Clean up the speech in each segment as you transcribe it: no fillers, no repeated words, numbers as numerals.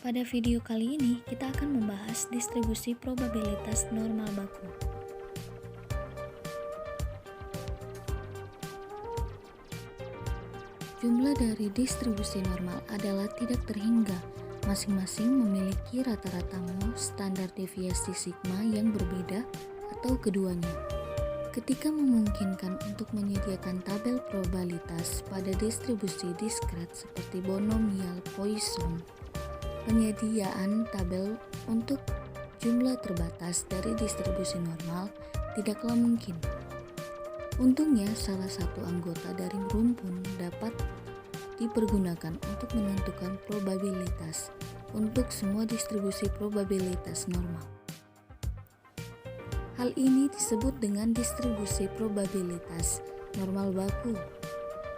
Pada video kali ini, kita akan membahas distribusi probabilitas normal baku. Jumlah dari distribusi normal adalah tidak terhingga. Masing-masing memiliki rata-rata mu standar deviasi sigma yang berbeda atau keduanya. Ketika memungkinkan untuk menyediakan tabel probabilitas pada distribusi diskret seperti binomial Poisson, penyediaan tabel untuk jumlah terbatas dari distribusi normal tidaklah mungkin. Untungnya, salah satu anggota dari rumpun dapat dipergunakan untuk menentukan probabilitas untuk semua distribusi probabilitas normal. Hal ini disebut dengan distribusi probabilitas normal baku,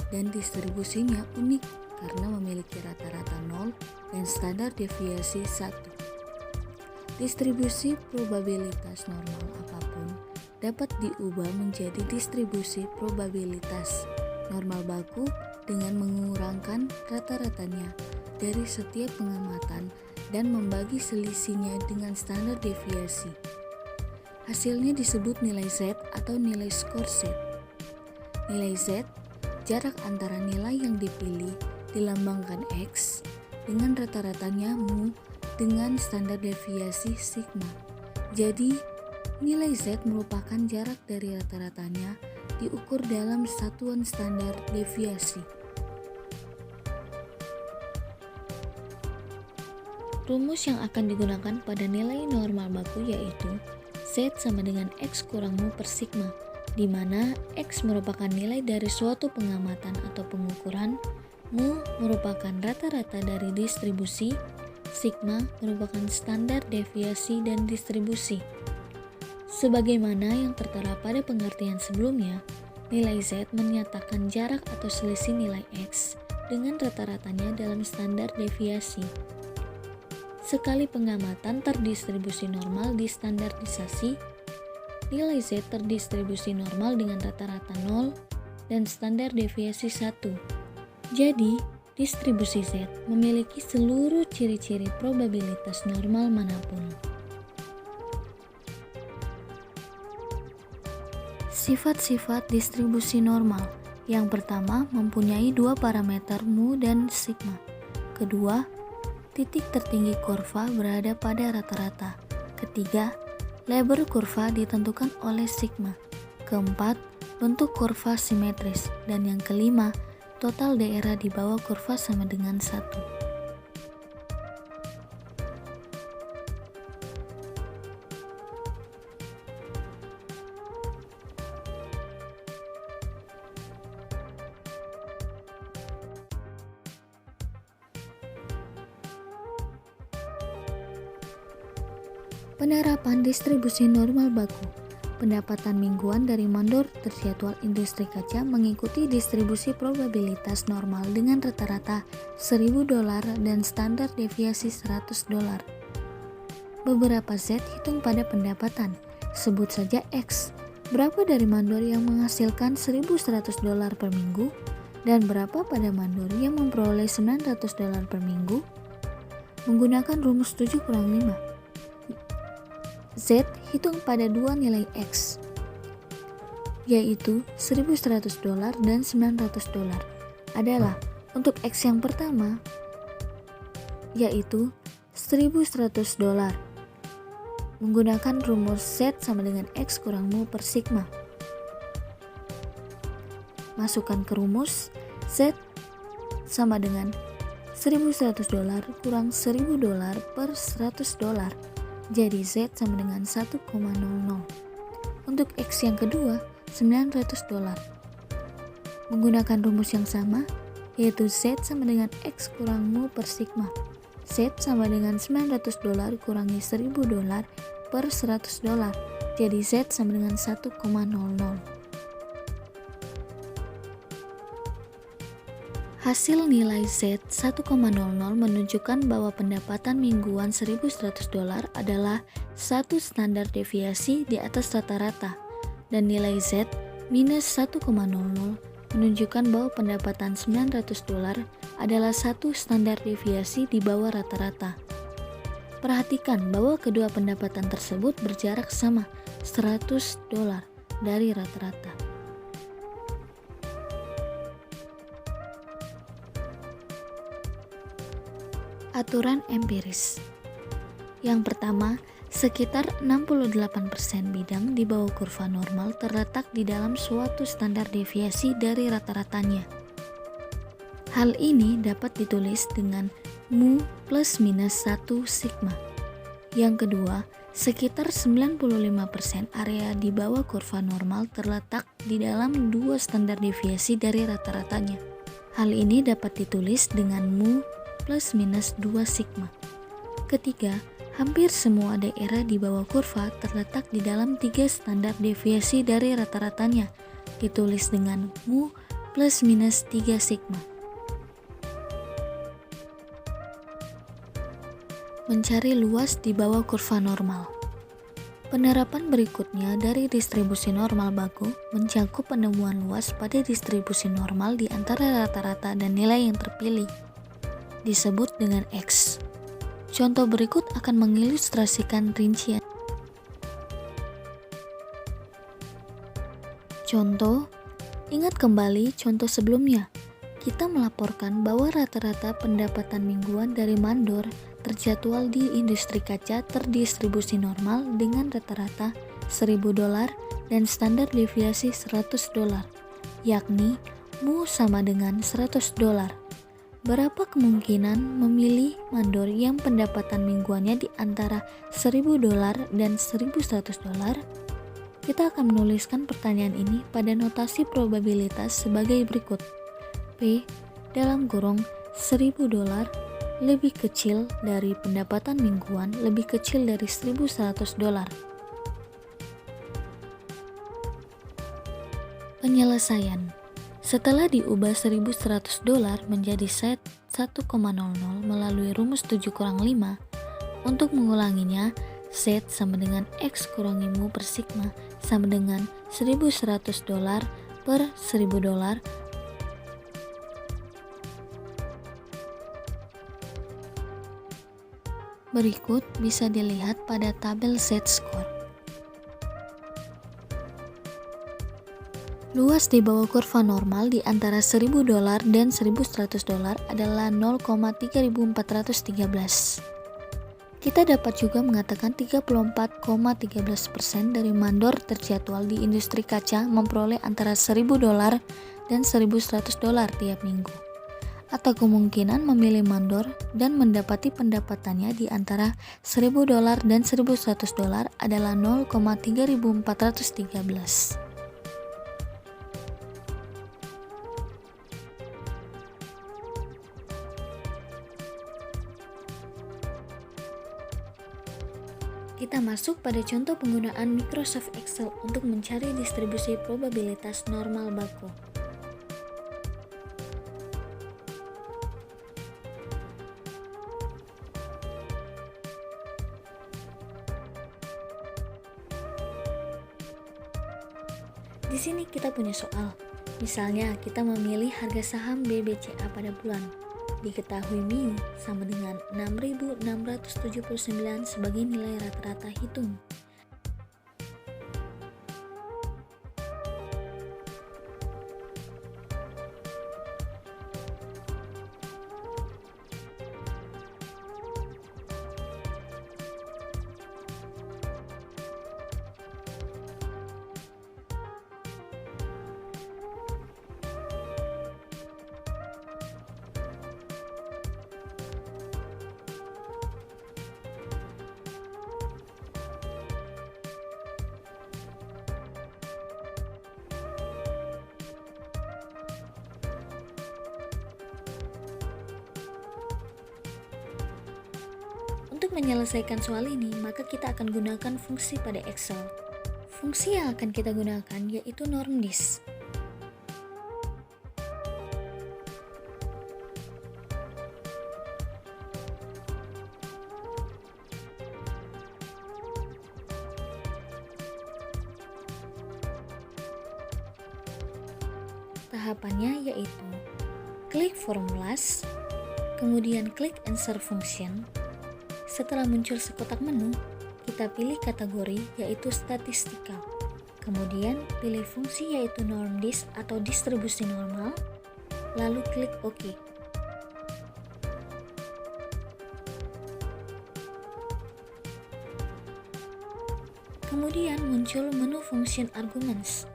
dan distribusinya unik karena memiliki rata-rata 0 dan standar deviasi 1. Distribusi probabilitas normal apapun dapat diubah menjadi distribusi probabilitas normal baku dengan mengurangkan rata-ratanya dari setiap pengamatan dan membagi selisihnya dengan standar deviasi. Hasilnya disebut nilai Z atau nilai skor Z. Nilai Z, jarak antara nilai yang dipilih, dilambangkan X dengan rata-ratanya mu dengan standar deviasi sigma. Jadi, nilai Z merupakan jarak dari rata-ratanya diukur dalam satuan standar deviasi. Rumus yang akan digunakan pada nilai normal baku yaitu Z sama dengan X kurang mu per sigma, di mana X merupakan nilai dari suatu pengamatan atau pengukuran, mu merupakan rata-rata dari distribusi, sigma merupakan standar deviasi dan distribusi. Sebagaimana yang tertera pada pengertian sebelumnya, nilai Z menyatakan jarak atau selisih nilai X dengan rata-ratanya dalam standar deviasi. Sekali pengamatan terdistribusi normal di standarisasi, nilai Z terdistribusi normal dengan rata-rata 0 dan standar deviasi 1. Jadi, distribusi Z memiliki seluruh ciri-ciri probabilitas normal manapun. Sifat-sifat distribusi normal. Yang pertama, mempunyai dua parameter mu dan sigma. Kedua, titik tertinggi kurva berada pada rata-rata. Ketiga, lebar kurva ditentukan oleh sigma. Keempat, bentuk kurva simetris. Dan yang kelima, total daerah di bawah kurva sama dengan 1. Penerapan distribusi normal baku. Pendapatan mingguan dari mandor terjadwal industri kaca mengikuti distribusi probabilitas normal dengan rata-rata $1.000 dan standar deviasi $100. Beberapa Z hitung pada pendapatan. Sebut saja X. Berapa dari mandor yang menghasilkan $1.100 per minggu dan berapa pada mandor yang memperoleh $900 per minggu? Menggunakan rumus 7/5. Z hitung pada dua nilai X, yaitu $1.100 dan $900 adalah untuk X yang pertama, yaitu $1.100. Menggunakan rumus Z sama dengan X kurang mu per sigma. Masukkan ke rumus Z sama dengan $1.100 kurang $1.000 per $100. Jadi Z sama dengan 1,00. Untuk X yang kedua, $900. Menggunakan rumus yang sama, yaitu Z sama dengan X kurang mu per sigma. Z sama dengan $900 kurangi $1.000 per $100. Jadi Z sama dengan 1,00. Hasil nilai Z 1,00 menunjukkan bahwa pendapatan mingguan $1.100 adalah satu standar deviasi di atas rata-rata, dan nilai Z minus 1,00 menunjukkan bahwa pendapatan $900 adalah satu standar deviasi di bawah rata-rata. Perhatikan bahwa kedua pendapatan tersebut berjarak sama $100 dari rata-rata. Aturan empiris. Yang pertama, sekitar 68% bidang di bawah kurva normal terletak di dalam suatu standar deviasi dari rata-ratanya. Hal ini dapat ditulis dengan mu plus minus 1 sigma. Yang kedua, sekitar 95% area di bawah kurva normal terletak di dalam dua standar deviasi dari rata-ratanya. Hal ini dapat ditulis dengan mu plus minus 2 sigma. Ketiga, hampir semua daerah di bawah kurva terletak di dalam tiga standar deviasi dari rata-ratanya, ditulis dengan mu plus minus 3 sigma. Mencari luas di bawah kurva normal. Penerapan berikutnya dari distribusi normal baku mencakup penemuan luas pada distribusi normal di antara rata-rata dan nilai yang terpilih, disebut dengan X. Contoh berikut akan mengilustrasikan rincian. Contoh, ingat kembali contoh sebelumnya. Kita melaporkan bahwa rata-rata pendapatan mingguan dari mandor terjadwal di industri kaca terdistribusi normal dengan rata-rata $1.000 dan standar deviasi $100, yakni mu sama dengan $100. Berapa kemungkinan memilih mandor yang pendapatan mingguannya di antara $1.000 dan $1.100? Kita akan menuliskan pertanyaan ini pada notasi probabilitas sebagai berikut. P dalam kurung $1.000 lebih kecil dari pendapatan mingguan lebih kecil dari $1.100. Penyelesaian. Setelah diubah $1.100 menjadi set 1,00 melalui rumus 7-5, untuk mengulanginya, set sama dengan X kurangi mu per sigma sama dengan $1.100 per $1.000. Berikut bisa dilihat pada tabel set score. Luas di bawah kurva normal di antara $1.000 dan $1.100 adalah 0,3413. Kita dapat juga mengatakan 34,13% dari mandor terjadwal di industri kaca memperoleh antara $1.000 dan $1.100 tiap minggu, atau kemungkinan memilih mandor dan mendapati pendapatannya di antara $1.000 dan $1.100 adalah 0,3413. Kita masuk pada contoh penggunaan Microsoft Excel untuk mencari distribusi probabilitas normal baku. Di sini kita punya soal. Misalnya kita memilih harga saham BBCA pada bulan. Diketahui MIU sama dengan 6.679 sebagai nilai rata-rata hitung. Untuk menyelesaikan soal ini, maka kita akan gunakan fungsi pada Excel. Fungsi yang akan kita gunakan yaitu normdis. Tahapannya yaitu klik formulas, kemudian klik insert function, Setelah muncul sekotak menu, kita pilih kategori yaitu statistikal. Kemudian pilih fungsi yaitu norm dis atau distribusi normal, lalu klik OK. Kemudian muncul menu function arguments.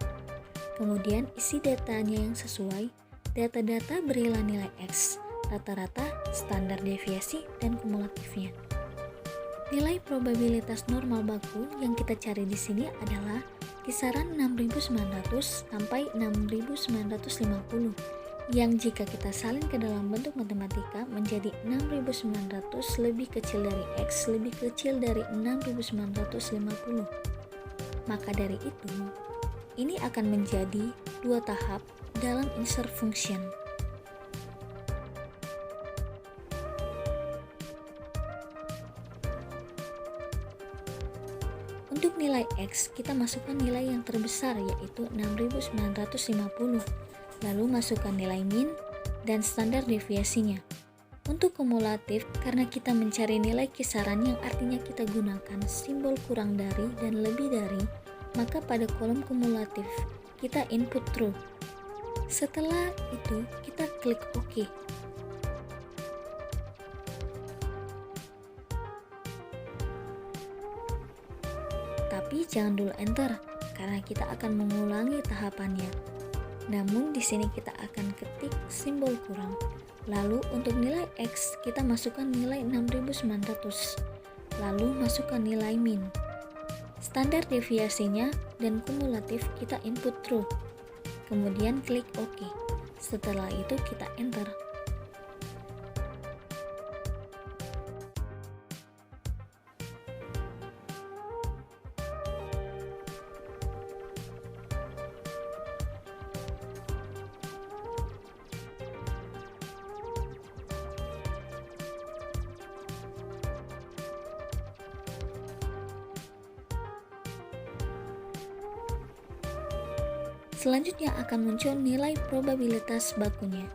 Kemudian isi datanya yang sesuai. Data-data berilah nilai X, rata-rata, standar deviasi, dan kumulatifnya. Nilai probabilitas normal baku yang kita cari di sini adalah kisaran 6.900 sampai 6.950, yang jika kita salin ke dalam bentuk matematika menjadi 6.900 lebih kecil dari X lebih kecil dari 6.950. Maka dari itu, ini akan menjadi dua tahap dalam insert function. Untuk nilai X, kita masukkan nilai yang terbesar yaitu 6.950, lalu masukkan nilai min dan standar deviasinya. Untuk kumulatif, karena kita mencari nilai kisaran yang artinya kita gunakan simbol kurang dari dan lebih dari, maka pada kolom kumulatif kita input true. Setelah itu, kita klik OK. Tapi jangan dulu enter, karena kita akan mengulangi tahapannya. Namun di sini kita akan ketik simbol kurang. Lalu untuk nilai X, kita masukkan nilai 6.900. Lalu masukkan nilai min. Standar deviasinya dan kumulatif kita input true. Kemudian klik OK. Setelah itu kita enter. Selanjutnya akan muncul nilai probabilitas bakunya.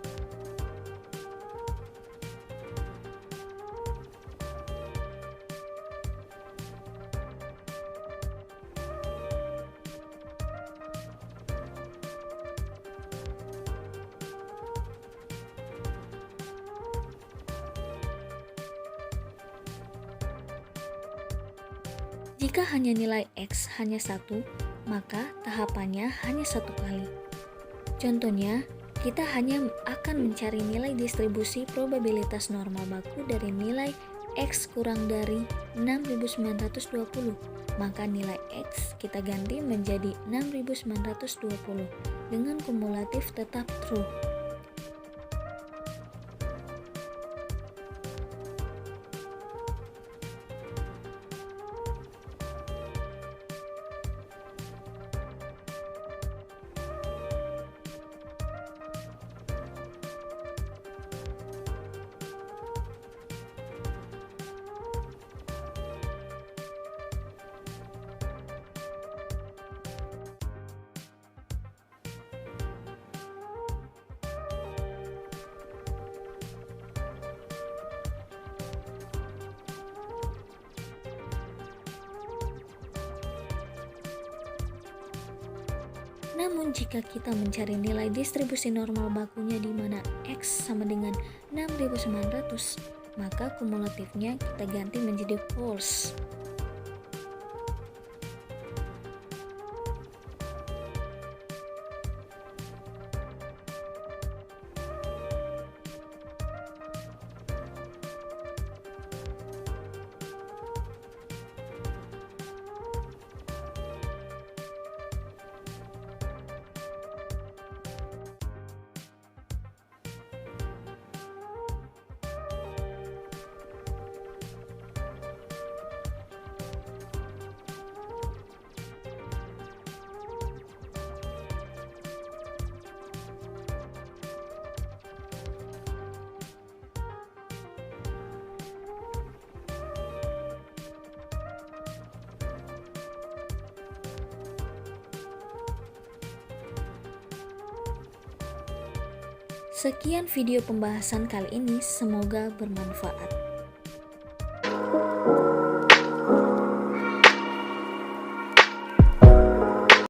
Jika hanya nilai X hanya 1, maka tahapannya hanya satu kali. Contohnya, kita hanya akan mencari nilai distribusi probabilitas normal baku dari nilai X kurang dari 6.920. Maka nilai X kita ganti menjadi 6.920 dengan kumulatif tetap true. Namun jika kita mencari nilai distribusi normal bakunya di mana X sama dengan 6.900, maka kumulatifnya kita ganti menjadi false. Sekian video pembahasan kali ini, semoga bermanfaat.